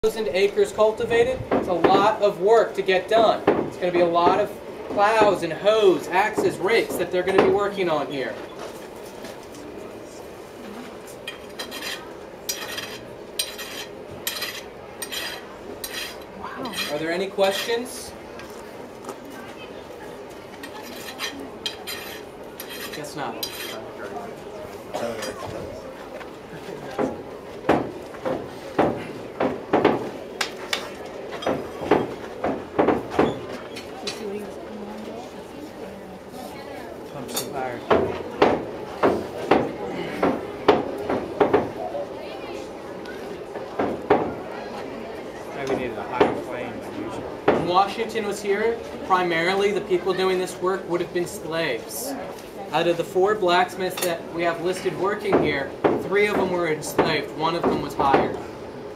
1,000 acres cultivated. It's a lot of work to get done. It's going to be a lot of plows and hoes, axes, rakes that they're going to be working on here. Wow. Are there any questions? Guess not. Pumps the fire. Maybe needed a higher flame than usual. When Washington was here, primarily the people doing this work would have been slaves. Out of the 4 blacksmiths that we have listed working here, 3 of them were enslaved, 1 of them was hired.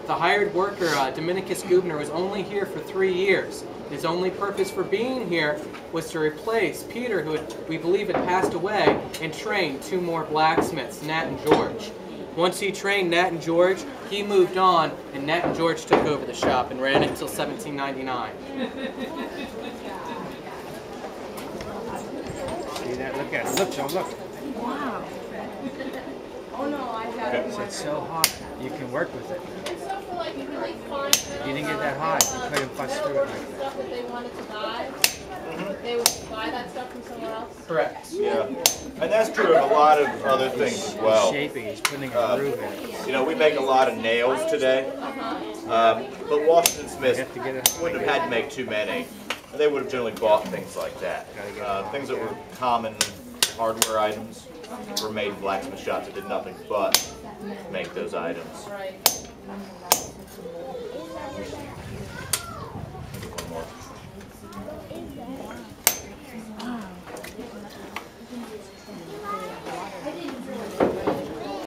The hired worker, Dominicus Gubner, was only here for 3 years. His only purpose for being here was to replace Peter, who we believe had passed away, and train 2 more blacksmiths, Nat and George. Once he trained Nat and George, he moved on, and Nat and George took over the shop and ran it until 1799. See that? Look at it. Look, Joe, look. Wow. It's so hot. You can work with it. You didn't get that hot. You couldn't bust through it like that. That they wanted to buy, they would buy that stuff from somewhere else. Correct. Yeah, and that's true of a lot of other things as well. He's shaping. He's putting a groove in it. You know, we make a lot of nails today, but Washington Smith wouldn't have had to make too many. They would have generally bought things like that. Things that were common hardware items were made in blacksmith shops that did nothing but make those items. Right.